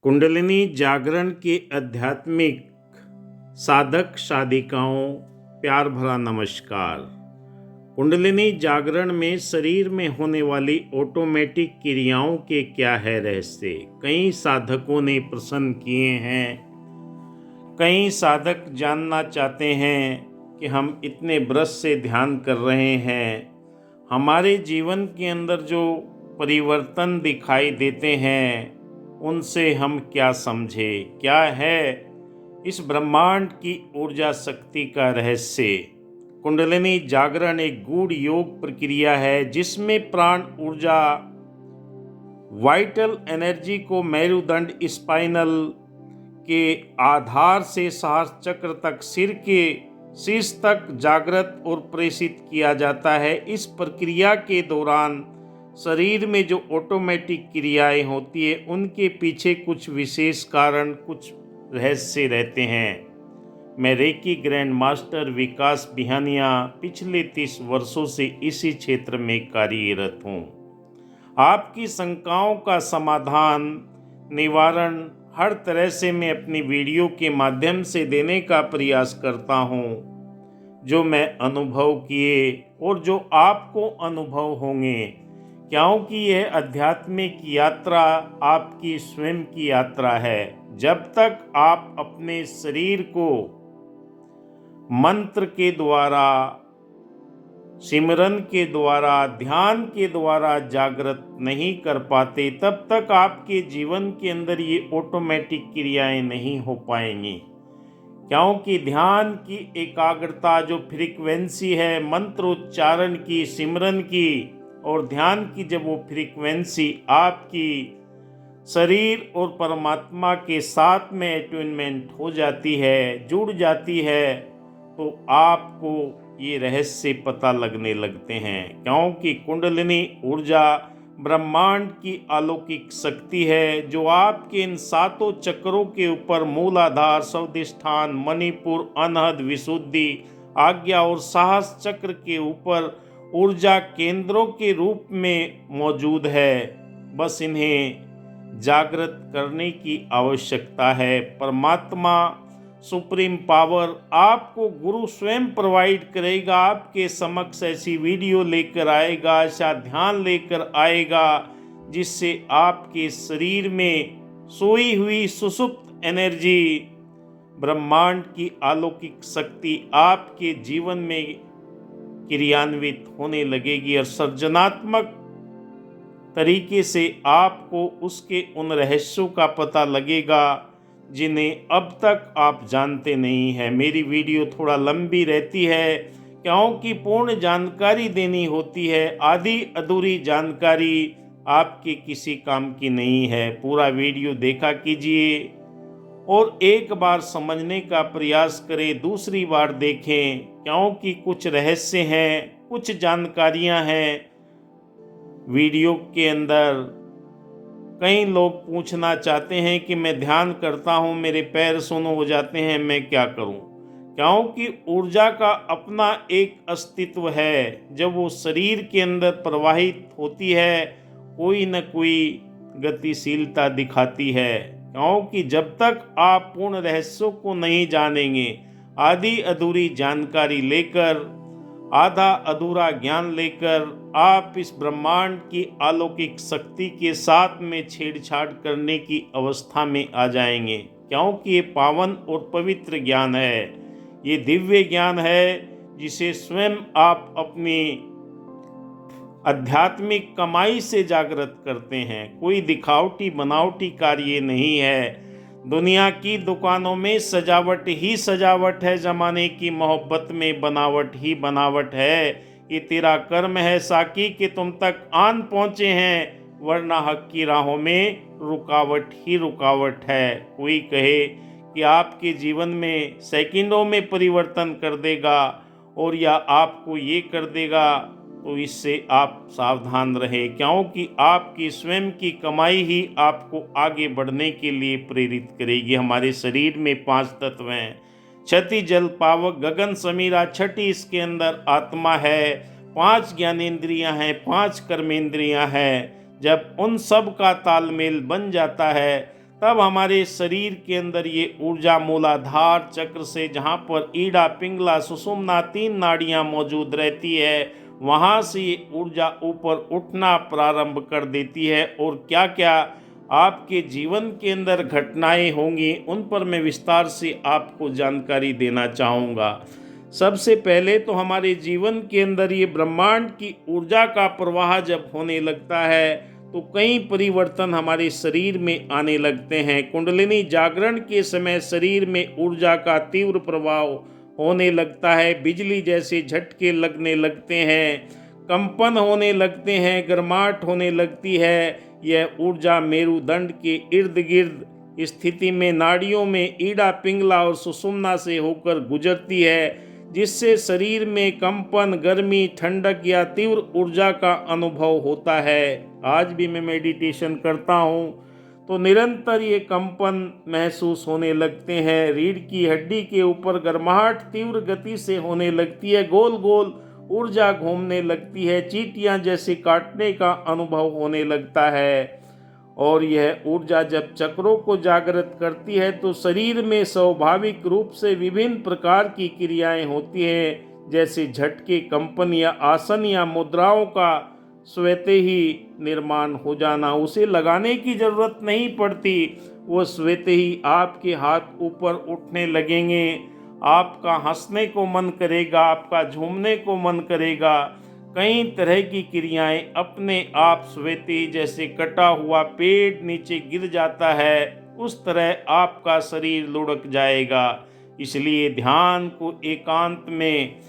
कुंडलिनी जागरण के आध्यात्मिक साधक साधिकाओं प्यार भरा नमस्कार। कुंडलिनी जागरण में शरीर में होने वाली ऑटोमेटिक क्रियाओं के क्या है रहस्य, कई साधकों ने प्रश्न किए हैं। कई साधक जानना चाहते हैं कि हम इतने वर्ष से ध्यान कर रहे हैं, हमारे जीवन के अंदर जो परिवर्तन दिखाई देते हैं उनसे हम क्या समझे, क्या है इस ब्रह्मांड की ऊर्जा शक्ति का रहस्य। कुंडलिनी जागरण एक गूढ़ योग प्रक्रिया है जिसमें प्राण ऊर्जा, वाइटल एनर्जी को मेरुदंड स्पाइनल के आधार से सहस्र चक्र तक सिर के शीर्ष तक जागृत और प्रेषित किया जाता है। इस प्रक्रिया के दौरान शरीर में जो ऑटोमेटिक क्रियाएं होती है उनके पीछे कुछ विशेष कारण, कुछ रहस्य रहते हैं। मैं रेकी ग्रैंड मास्टर विकास बिहानिया पिछले 30 वर्षों से इसी क्षेत्र में कार्यरत हूँ। आपकी शंकाओं का समाधान, निवारण हर तरह से मैं अपनी वीडियो के माध्यम से देने का प्रयास करता हूँ। जो मैं अनुभव किए और जो आपको अनुभव होंगे, क्योंकि यह आध्यात्मिक यात्रा आपकी स्वयं की यात्रा है। जब तक आप अपने शरीर को मंत्र के द्वारा, सिमरन के द्वारा, ध्यान के द्वारा जागृत नहीं कर पाते, तब तक आपके जीवन के अंदर ये ऑटोमेटिक क्रियाएं नहीं हो पाएंगी। क्योंकि ध्यान की एकाग्रता जो फ्रीक्वेंसी है, मंत्र उच्चारण की, सिमरन की और ध्यान की, जब वो फ्रीक्वेंसी आपकी शरीर और परमात्मा के साथ में अटैचमेंट हो जाती है, जुड़ जाती है, तो आपको ये रहस्य पता लगने लगते हैं। क्योंकि कुंडलिनी ऊर्जा ब्रह्मांड की अलौकिक शक्ति है जो आपके इन सातों चक्रों के ऊपर मूलाधार, स्वादिष्ठान, मणिपुर, अनहद, विशुद्धि, आज्ञा और साहस चक्र के ऊपर ऊर्जा केंद्रों के रूप में मौजूद है। बस इन्हें जागृत करने की आवश्यकता है। परमात्मा सुप्रीम पावर आपको गुरु स्वयं प्रोवाइड करेगा, आपके समक्ष ऐसी वीडियो लेकर आएगा, ऐसा ध्यान लेकर आएगा जिससे आपके शरीर में सोई हुई सुषुप्त एनर्जी, ब्रह्मांड की अलौकिक शक्ति आपके जीवन में क्रियान्वित होने लगेगी और सृजनात्मक तरीके से आपको उसके उन रहस्यों का पता लगेगा जिन्हें अब तक आप जानते नहीं हैं। मेरी वीडियो थोड़ा लंबी रहती है क्योंकि पूर्ण जानकारी देनी होती है। आधी अधूरी जानकारी आपके किसी काम की नहीं है। पूरा वीडियो देखा कीजिए और एक बार समझने का प्रयास करें, दूसरी बार देखें, क्योंकि कुछ रहस्य हैं, कुछ जानकारियां हैं वीडियो के अंदर। कई लोग पूछना चाहते हैं कि मैं ध्यान करता हूं, मेरे पैर सुन्न हो जाते हैं, मैं क्या करूं? क्योंकि ऊर्जा का अपना एक अस्तित्व है। जब वो शरीर के अंदर प्रवाहित होती है, कोई न कोई गतिशीलता दिखाती है। क्योंकि जब तक आप पूर्ण रहस्यों को नहीं जानेंगे, आधी अधूरी जानकारी लेकर, आधा अधूरा ज्ञान लेकर आप इस ब्रह्मांड की अलौकिक शक्ति के साथ में छेड़छाड़ करने की अवस्था में आ जाएंगे। क्योंकि ये पावन और पवित्र ज्ञान है, ये दिव्य ज्ञान है जिसे स्वयं आप अपनी आध्यात्मिक कमाई से जागृत करते हैं। कोई दिखावटी बनावटी कार्य नहीं है। दुनिया की दुकानों में सजावट ही सजावट है, जमाने की मोहब्बत में बनावट ही बनावट है। ये तेरा कर्म है साकी कि तुम तक आन पहुँचे हैं, वरना हक की राहों में रुकावट ही रुकावट है। कोई कहे कि आपके जीवन में सेकंडों में परिवर्तन कर देगा और या आपको ये कर देगा, तो इससे आप सावधान रहे। क्योंकि आपकी स्वयं की कमाई ही आपको आगे बढ़ने के लिए प्रेरित करेगी। हमारे शरीर में 5 तत्व हैं, क्षति, जल, पावक, गगन, समीरा। छठी इसके अंदर आत्मा है। 5 ज्ञानेंद्रियां हैं, 5 कर्मेंद्रियां हैं। जब उन सब का तालमेल बन जाता है तब हमारे शरीर के अंदर ये ऊर्जा मूलाधार चक्र से, जहाँ पर ईड़ा, पिंगला, सुषुम्ना 3 नाड़ियाँ मौजूद रहती है, वहाँ से ये ऊर्जा ऊपर उठना प्रारंभ कर देती है। और क्या क्या आपके जीवन के अंदर घटनाएं होंगी, उन पर मैं विस्तार से आपको जानकारी देना चाहूँगा। सबसे पहले तो हमारे जीवन के अंदर ये ब्रह्मांड की ऊर्जा का प्रवाह जब होने लगता है तो कई परिवर्तन हमारे शरीर में आने लगते हैं। कुंडलिनी जागरण के समय शरीर में ऊर्जा का तीव्र प्रभाव होने लगता है, बिजली जैसे झटके लगने लगते हैं, कंपन होने लगते हैं, गर्माहट होने लगती है। यह ऊर्जा मेरुदंड के इर्द गिर्द स्थिति में नाड़ियों में ईड़ा, पिंगला और सुषुम्ना से होकर गुजरती है, जिससे शरीर में कंपन, गर्मी, ठंडक या तीव्र ऊर्जा का अनुभव होता है। आज भी मैं मेडिटेशन करता हूँ तो निरंतर ये कंपन महसूस होने लगते हैं। रीढ़ की हड्डी के ऊपर गर्माहट तीव्र गति से होने लगती है, गोल गोल ऊर्जा घूमने लगती है, चींटियां जैसे काटने का अनुभव होने लगता है। और यह ऊर्जा जब चक्रों को जागृत करती है तो शरीर में स्वाभाविक रूप से विभिन्न प्रकार की क्रियाएं होती हैं, जैसे झटके, कंपन या आसन या मुद्राओं का स्वतः ही निर्माण हो जाना। उसे लगाने की जरूरत नहीं पड़ती, वो स्वतः ही आपके हाथ ऊपर उठने लगेंगे। आपका हंसने को मन करेगा, आपका झूमने को मन करेगा। कई तरह की क्रियाएं अपने आप स्वतः, जैसे कटा हुआ पेड़ नीचे गिर जाता है, उस तरह आपका शरीर लुढ़क जाएगा। इसलिए ध्यान को एकांत में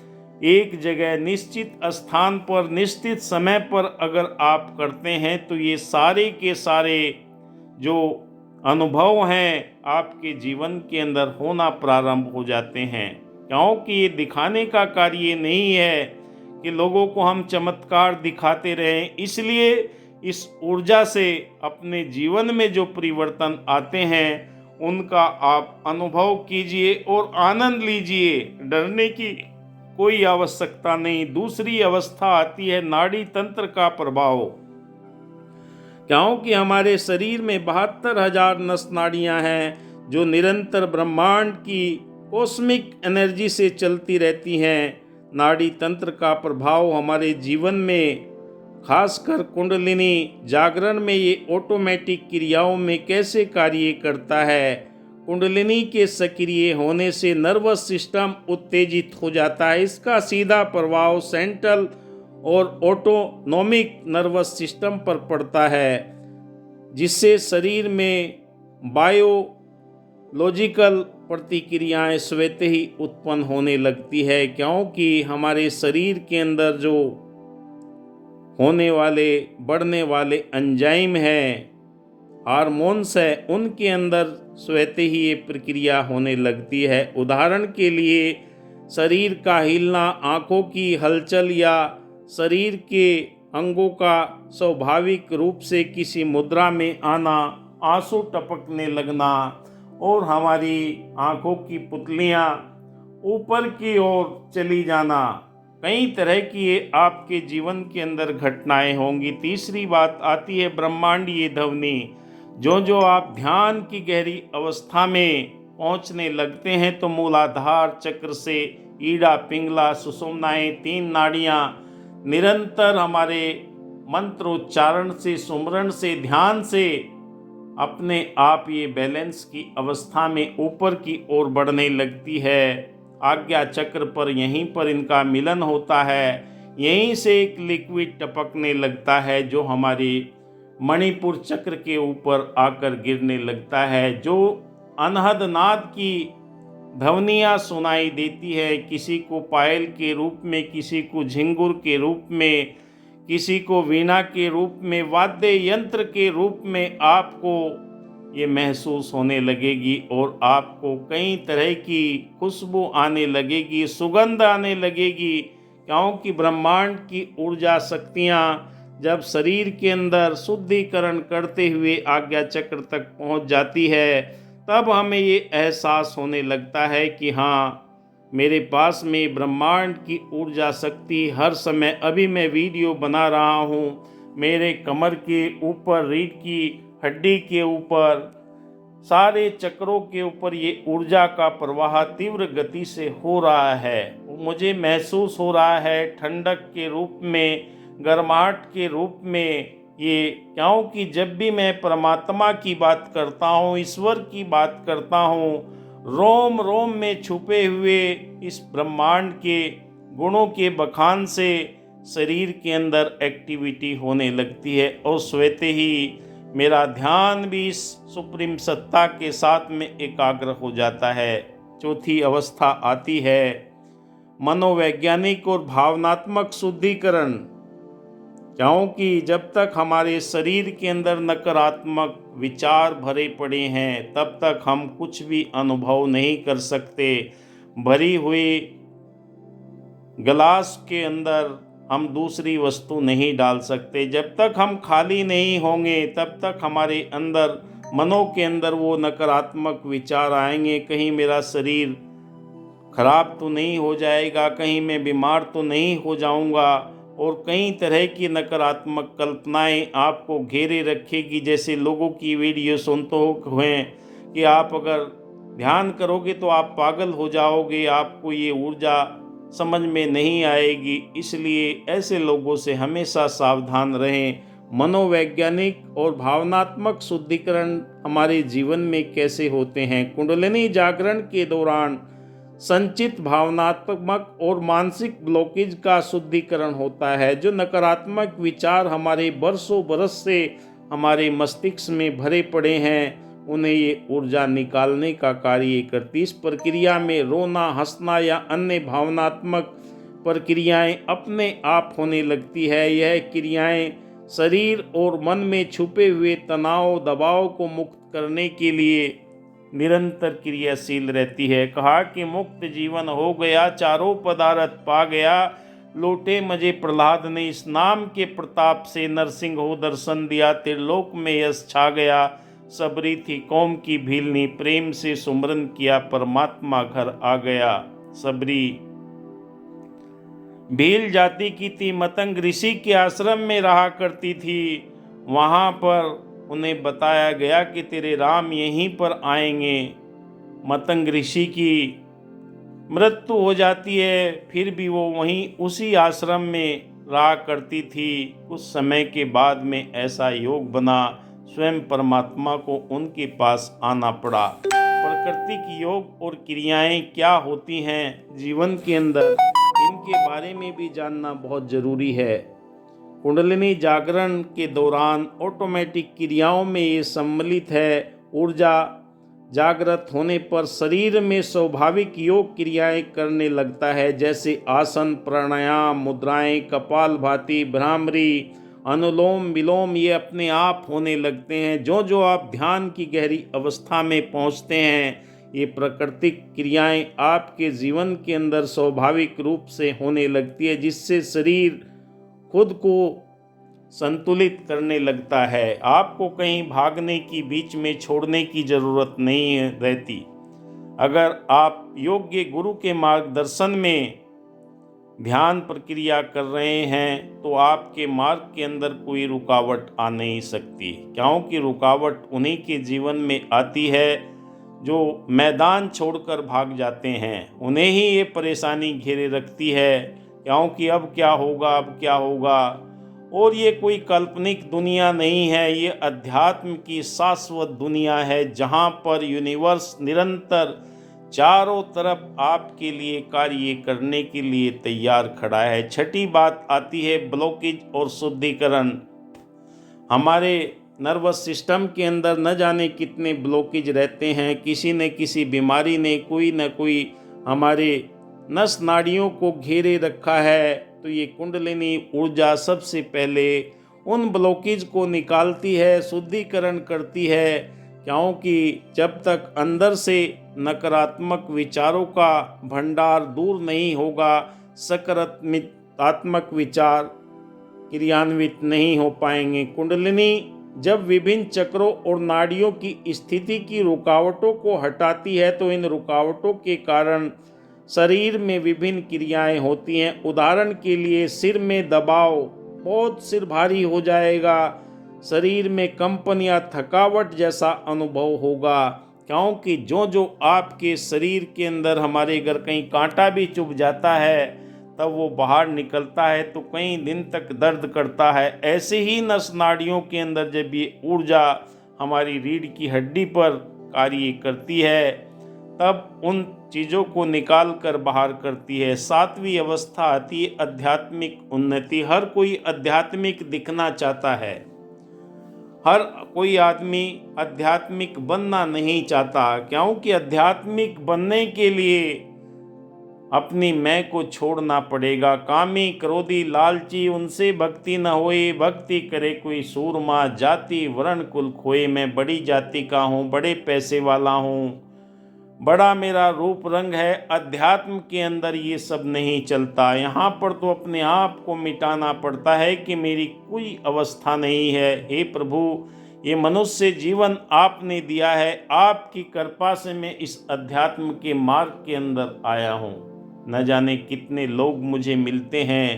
एक जगह निश्चित स्थान पर निश्चित समय पर अगर आप करते हैं तो ये सारे के सारे जो अनुभव हैं आपके जीवन के अंदर होना प्रारंभ हो जाते हैं। क्योंकि ये दिखाने का कार्य नहीं है कि लोगों को हम चमत्कार दिखाते रहें। इसलिए इस ऊर्जा से अपने जीवन में जो परिवर्तन आते हैं उनका आप अनुभव कीजिए और आनंद लीजिए। डरने की कोई आवश्यकता नहीं। दूसरी अवस्था आती है नाड़ी तंत्र का प्रभाव। क्योंकि हमारे शरीर में 72,000 नस नाड़ियां हैं जो निरंतर ब्रह्मांड की कॉस्मिक एनर्जी से चलती रहती हैं। नाड़ी तंत्र का प्रभाव हमारे जीवन में, खासकर कुंडलिनी जागरण में, ये ऑटोमेटिक क्रियाओं में कैसे कार्य करता है। कुंडलिनी के सक्रिय होने से नर्वस सिस्टम उत्तेजित हो जाता है। इसका सीधा प्रभाव सेंट्रल और ऑटोनॉमिक नर्वस सिस्टम पर पड़ता है, जिससे शरीर में बायोलॉजिकल प्रतिक्रियाएं स्वतः ही उत्पन्न होने लगती है। क्योंकि हमारे शरीर के अंदर जो होने वाले, बढ़ने वाले एंजाइम हैं, हार्मोन्स है, उनके अंदर स्वतः ही ये प्रक्रिया होने लगती है। उदाहरण के लिए शरीर का हिलना, आँखों की हलचल या शरीर के अंगों का स्वाभाविक रूप से किसी मुद्रा में आना, आंसू टपकने लगना और हमारी आँखों की पुतलियाँ ऊपर की ओर चली जाना, कई तरह की ये आपके जीवन के अंदर घटनाएं होंगी। तीसरी बात आती है ब्रह्मांडीय ध्वनि। जो जो आप ध्यान की गहरी अवस्था में पहुंचने लगते हैं तो मूलाधार चक्र से ईड़ा, पिंगला, सुषुम्नाएं 3 नाड़ियां निरंतर हमारे मंत्रोच्चारण से, सुमरण से, ध्यान से अपने आप ये बैलेंस की अवस्था में ऊपर की ओर बढ़ने लगती है। आज्ञा चक्र पर यहीं पर इनका मिलन होता है, यहीं से एक लिक्विड टपकने लगता है जो हमारी मणिपुर चक्र के ऊपर आकर गिरने लगता है, जो अनहद नाद की ध्वनियाँ सुनाई देती है। किसी को पायल के रूप में, किसी को झिंगुर के रूप में, किसी को वीणा के रूप में, वाद्य यंत्र के रूप में आपको ये महसूस होने लगेगी और आपको कई तरह की खुशबू आने लगेगी, सुगंध आने लगेगी। क्योंकि ब्रह्मांड की ऊर्जा शक्तियाँ जब शरीर के अंदर शुद्धिकरण करते हुए आज्ञा चक्र तक पहुँच जाती है, तब हमें ये एहसास होने लगता है कि हाँ, मेरे पास में ब्रह्मांड की ऊर्जा शक्ति हर समय, अभी मैं वीडियो बना रहा हूँ, मेरे कमर के ऊपर, रीढ़ की हड्डी के ऊपर सारे चक्रों के ऊपर ये ऊर्जा का प्रवाह तीव्र गति से हो रहा है। मुझे महसूस हो रहा है ठंडक के रूप में, गर्माहट के रूप में ये, क्योंकि जब भी मैं परमात्मा की बात करता हूँ, ईश्वर की बात करता हूँ, रोम रोम में छुपे हुए इस ब्रह्मांड के गुणों के बखान से शरीर के अंदर एक्टिविटी होने लगती है और स्वतः ही मेरा ध्यान भी इस सुप्रीम सत्ता के साथ में एकाग्र हो जाता है। चौथी अवस्था आती है मनोवैज्ञानिक और भावनात्मक शुद्धिकरण, क्योंकि जब तक हमारे शरीर के अंदर नकारात्मक विचार भरे पड़े हैं तब तक हम कुछ भी अनुभव नहीं कर सकते। भरी हुई गिलास के अंदर हम दूसरी वस्तु नहीं डाल सकते। जब तक हम खाली नहीं होंगे तब तक हमारे अंदर, मनों के अंदर वो नकारात्मक विचार आएंगे। कहीं मेरा शरीर खराब तो नहीं हो जाएगा, कहीं मैं बीमार तो नहीं हो जाऊंगा, और कई तरह की नकारात्मक कल्पनाएं आपको घेरे रखेगी। जैसे लोगों की वीडियो सुनते हुए कि आप अगर ध्यान करोगे तो आप पागल हो जाओगे, आपको ये ऊर्जा समझ में नहीं आएगी। इसलिए ऐसे लोगों से हमेशा सावधान रहें। मनोवैज्ञानिक और भावनात्मक शुद्धिकरण हमारे जीवन में कैसे होते हैं? कुंडलिनी जागरण के दौरान संचित भावनात्मक और मानसिक ब्लॉकेज का शुद्धिकरण होता है। जो नकारात्मक विचार हमारे बरसों बरस से हमारे मस्तिष्क में भरे पड़े हैं, उन्हें ये ऊर्जा निकालने का कार्य करती। इस प्रक्रिया में रोना, हंसना या अन्य भावनात्मक प्रक्रियाएं अपने आप होने लगती है। यह क्रियाएं शरीर और मन में छुपे हुए तनाव, दबाव को मुक्त करने के लिए निरंतर क्रियाशील रहती है। कहा कि मुक्त जीवन हो गया, चारों पदार्थ पा गया, लौटे मजे प्रहलाद ने, इस नाम के प्रताप से नरसिंह हो दर्शन दिया, त्रिलोक में यश छा गया। सबरी थी कौम की भीलनी, प्रेम से सुमरन किया, परमात्मा घर आ गया। सबरी भील जाति की थी, मतंग ऋषि के आश्रम में रहा करती थी। वहाँ पर उन्हें बताया गया कि तेरे राम यहीं पर आएंगे। मतंग ऋषि की मृत्यु हो जाती है, फिर भी वो वहीं उसी आश्रम में रहा करती थी। कुछ समय के बाद में ऐसा योग बना, स्वयं परमात्मा को उनके पास आना पड़ा। प्राकृतिक योग और क्रियाएं क्या होती हैं जीवन के अंदर, इनके बारे में भी जानना बहुत ज़रूरी है। कुंडलिनी जागरण के दौरान ऑटोमेटिक क्रियाओं में ये सम्मिलित है। ऊर्जा जागृत होने पर शरीर में स्वाभाविक योग क्रियाएं करने लगता है, जैसे आसन, प्राणायाम, मुद्राएं, कपालभाति, भ्रामरी, अनुलोम विलोम। ये अपने आप होने लगते हैं। जो जो आप ध्यान की गहरी अवस्था में पहुंचते हैं, ये प्राकृतिक क्रियाएं आपके जीवन के अंदर स्वाभाविक रूप से होने लगती है, जिससे शरीर खुद को संतुलित करने लगता है। आपको कहीं भागने की, बीच में छोड़ने की ज़रूरत नहीं रहती। अगर आप योग्य गुरु के मार्गदर्शन में ध्यान प्रक्रिया कर रहे हैं तो आपके मार्ग के अंदर कोई रुकावट आ नहीं सकती, क्योंकि रुकावट उन्हीं के जीवन में आती है जो मैदान छोड़कर भाग जाते हैं। उन्हें ही ये परेशानी घेरे रखती है, क्योंकि अब क्या होगा, अब क्या होगा। और ये कोई काल्पनिक दुनिया नहीं है, ये अध्यात्म की शाश्वत दुनिया है, जहाँ पर यूनिवर्स निरंतर चारों तरफ आपके लिए कार्य करने के लिए तैयार खड़ा है। छठी बात आती है ब्लॉकेज और शुद्धिकरण। हमारे नर्वस सिस्टम के अंदर न जाने कितने ब्लॉकेज रहते हैं। किसी न किसी बीमारी ने कोई न कोई हमारे नस नाड़ियों को घेरे रखा है। तो ये कुंडलिनी ऊर्जा सबसे पहले उन ब्लॉकेज को निकालती है, शुद्धिकरण करती है, क्योंकि जब तक अंदर से नकारात्मक विचारों का भंडार दूर नहीं होगा, सकारात्मक विचार क्रियान्वित नहीं हो पाएंगे। कुंडलिनी जब विभिन्न चक्रों और नाड़ियों की स्थिति की रुकावटों को हटाती है तो इन रुकावटों के कारण शरीर में विभिन्न क्रियाएं होती हैं। उदाहरण के लिए सिर में दबाव, बहुत सिर भारी हो जाएगा, शरीर में कंपन या थकावट जैसा अनुभव होगा, क्योंकि जो जो आपके शरीर के अंदर हमारे अगर कहीं कांटा भी चुभ जाता है तब वो बाहर निकलता है तो कई दिन तक दर्द करता है। ऐसे ही नस नाड़ियों के अंदर जब ये ऊर्जा हमारी रीढ़ की हड्डी पर कार्य करती है तब उन चीज़ों को निकाल कर बाहर करती है। सातवीं अवस्था आती है आध्यात्मिक उन्नति। हर कोई आध्यात्मिक दिखना चाहता है, हर कोई आदमी आध्यात्मिक बनना नहीं चाहता, क्योंकि आध्यात्मिक बनने के लिए अपनी मैं को छोड़ना पड़ेगा। कामी क्रोधी लालची उनसे भक्ति न होए, भक्ति करे कोई सूरमा, जाति वर्ण कुल खोए। मैं बड़ी जाति का हूँ, बड़े पैसे वाला हूँ, बड़ा मेरा रूप रंग है। अध्यात्म के अंदर ये सब नहीं चलता। यहाँ पर तो अपने आप को मिटाना पड़ता है कि मेरी कोई अवस्था नहीं है। हे प्रभु, ये मनुष्य जीवन आपने दिया है, आपकी कृपा से मैं इस अध्यात्म के मार्ग के अंदर आया हूँ। न जाने कितने लोग मुझे मिलते हैं,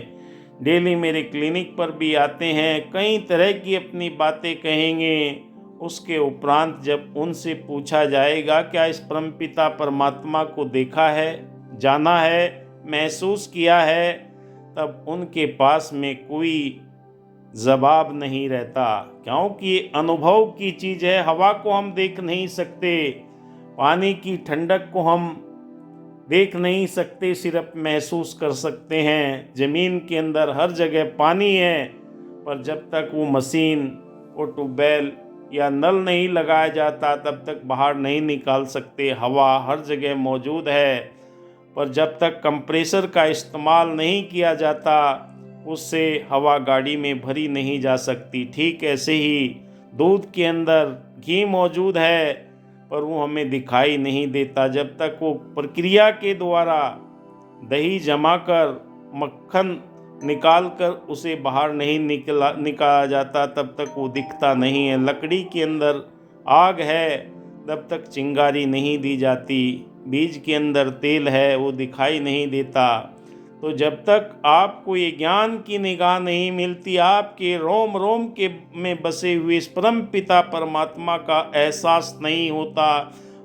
डेली मेरे क्लिनिक पर भी आते हैं, कई तरह की अपनी बातें कहेंगे। उसके उपरांत जब उनसे पूछा जाएगा क्या इस परमपिता परमात्मा को देखा है, जाना है, महसूस किया है, तब उनके पास में कोई जवाब नहीं रहता, क्योंकि अनुभव की चीज़ है। हवा को हम देख नहीं सकते, पानी की ठंडक को हम देख नहीं सकते, सिर्फ महसूस कर सकते हैं। ज़मीन के अंदर हर जगह पानी है, पर जब तक वो मशीन, वो ट्यूबवेल या नल नहीं लगाया जाता तब तक बाहर नहीं निकाल सकते। हवा हर जगह मौजूद है, पर जब तक कंप्रेसर का इस्तेमाल नहीं किया जाता उससे हवा गाड़ी में भरी नहीं जा सकती। ठीक ऐसे ही दूध के अंदर घी मौजूद है, पर वो हमें दिखाई नहीं देता। जब तक वो प्रक्रिया के द्वारा दही जमाकर मक्खन निकालकर उसे बाहर नहीं निकाला जाता तब तक वो दिखता नहीं है। लकड़ी के अंदर आग है तब तक चिंगारी नहीं दी जाती, बीज के अंदर तेल है वो दिखाई नहीं देता। तो जब तक आपको ये ज्ञान की निगाह नहीं मिलती, आपके रोम रोम के में बसे हुए इस परम पिता परमात्मा का एहसास नहीं होता,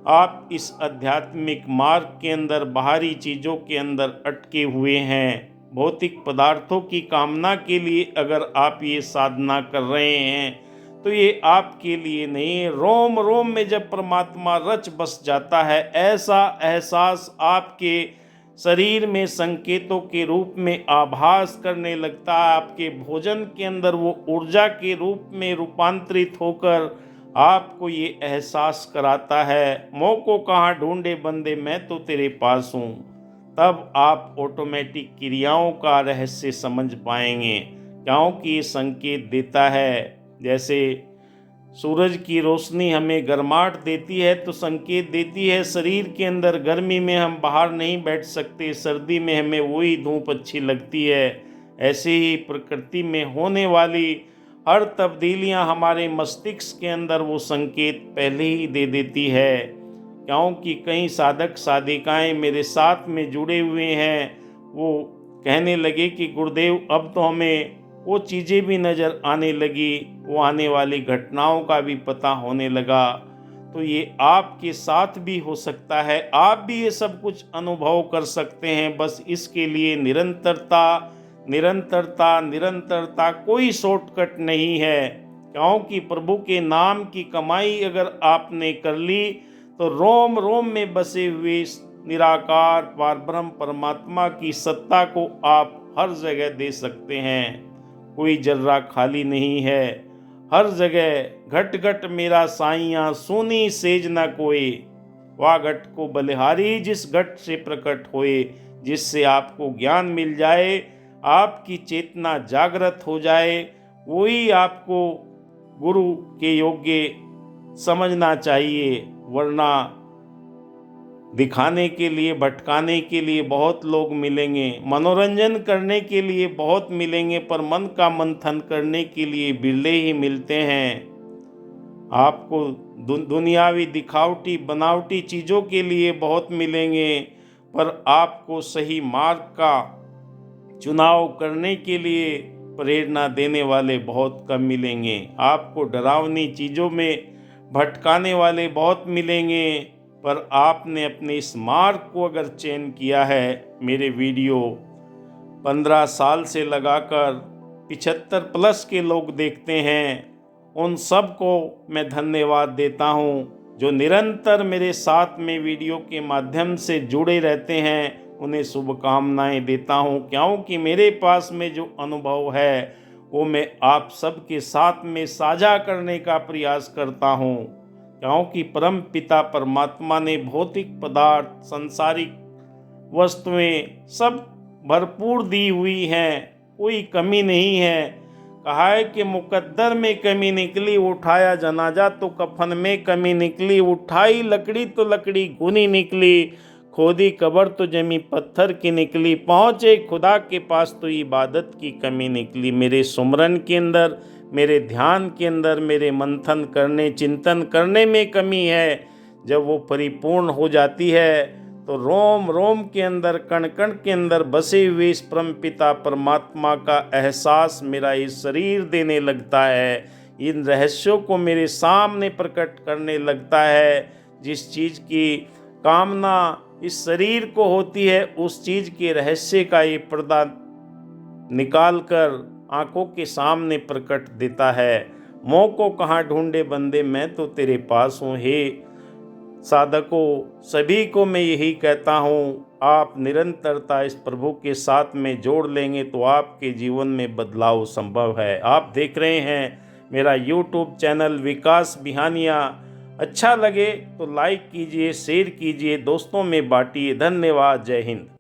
आप इस आध्यात्मिक मार्ग के अंदर बाहरी चीज़ों के अंदर अटके हुए हैं। भौतिक पदार्थों की कामना के लिए अगर आप ये साधना कर रहे हैं तो ये आपके लिए नहीं। रोम रोम में जब परमात्मा रच बस जाता है, ऐसा एहसास आपके शरीर में संकेतों के रूप में आभास करने लगता है। आपके भोजन के अंदर वो ऊर्जा के रूप में रूपांतरित होकर आपको ये एहसास कराता है, मोह को कहाँ ढूंढे बंदे, मैं तो तेरे पास हूँ। तब आप ऑटोमेटिक क्रियाओं का रहस्य समझ पाएंगे, क्योंकि ये संकेत देता है। जैसे सूरज की रोशनी हमें गर्माहट देती है तो संकेत देती है शरीर के अंदर। गर्मी में हम बाहर नहीं बैठ सकते, सर्दी में हमें वही धूप अच्छी लगती है। ऐसे ही प्रकृति में होने वाली हर तब्दीलियां हमारे मस्तिष्क के अंदर वो संकेत पहले ही दे देती है, क्योंकि कई साधक साधिकाएं मेरे साथ में जुड़े हुए हैं। वो कहने लगे कि गुरुदेव अब तो हमें वो चीज़ें भी नज़र आने लगी, वो आने वाली घटनाओं का भी पता होने लगा। तो ये आपके साथ भी हो सकता है, आप भी ये सब कुछ अनुभव कर सकते हैं। बस इसके लिए निरंतरता निरंतरता निरंतरता, कोई शॉर्टकट नहीं है, क्योंकि प्रभु के नाम की कमाई अगर आपने कर ली तो रोम रोम में बसे हुए निराकार परब्रह्म परमात्मा की सत्ता को आप हर जगह दे सकते हैं। कोई जर्रा खाली नहीं है, हर जगह घट घट मेरा साइयाँ, सोनी सेज न कोई। वाह घट को बलिहारी जिस घट से प्रकट होए, जिससे आपको ज्ञान मिल जाए, आपकी चेतना जागृत हो जाए, वही आपको गुरु के योग्य समझना चाहिए। वरना दिखाने के लिए, भटकाने के लिए बहुत लोग मिलेंगे, मनोरंजन करने के लिए बहुत मिलेंगे, पर मन का मंथन करने के लिए बिरले ही मिलते हैं। आपको दुनियावी दिखावटी बनावटी चीज़ों के लिए बहुत मिलेंगे, पर आपको सही मार्ग का चुनाव करने के लिए प्रेरणा देने वाले बहुत कम मिलेंगे। आपको डरावनी चीज़ों में भटकाने वाले बहुत मिलेंगे, पर आपने अपने इस मार्ग को अगर चयन किया है, मेरे वीडियो 15 साल से लगाकर 75 प्लस के लोग देखते हैं, उन सब को मैं धन्यवाद देता हूँ जो निरंतर मेरे साथ में वीडियो के माध्यम से जुड़े रहते हैं। उन्हें शुभकामनाएं देता हूँ, क्योंकि मेरे पास में जो अनुभव है वो मैं आप सबके साथ में साझा करने का प्रयास करता हूँ। क्योंकि परम पिता परमात्मा ने भौतिक पदार्थ, सांसारिक वस्तुएं सब भरपूर दी हुई हैं, कोई कमी नहीं है। कहा है कि मुकद्दर में कमी निकली, उठाया जनाजा तो कफन में कमी निकली, उठाई लकड़ी तो लकड़ी घुनी निकली, खोदी कब्र तो जमी पत्थर की निकली, पहुँचे खुदा के पास तो इबादत की कमी निकली। मेरे सुमरन के अंदर, मेरे ध्यान के अंदर, मेरे मंथन करने, चिंतन करने में कमी है। जब वो परिपूर्ण हो जाती है तो रोम रोम के अंदर, कण कण के अंदर बसे हुए इस परम पिता परमात्मा का एहसास मेरा ये शरीर देने लगता है। इन रहस्यों को मेरे सामने प्रकट करने लगता है। जिस चीज़ की कामना इस शरीर को होती है, उस चीज़ के रहस्य का ये पर्दा निकाल कर आँखों के सामने प्रकट देता है। मोह को कहाँ ढूंढे बंदे, मैं तो तेरे पास हूँ। हे साधकों, सभी को मैं यही कहता हूँ, आप निरंतरता इस प्रभु के साथ में जोड़ लेंगे तो आपके जीवन में बदलाव संभव है। आप देख रहे हैं मेरा YouTube चैनल विकास बिहानिया। अच्छा लगे तो लाइक कीजिए, शेयर कीजिए, दोस्तों में बांटिए। धन्यवाद। जय हिंद।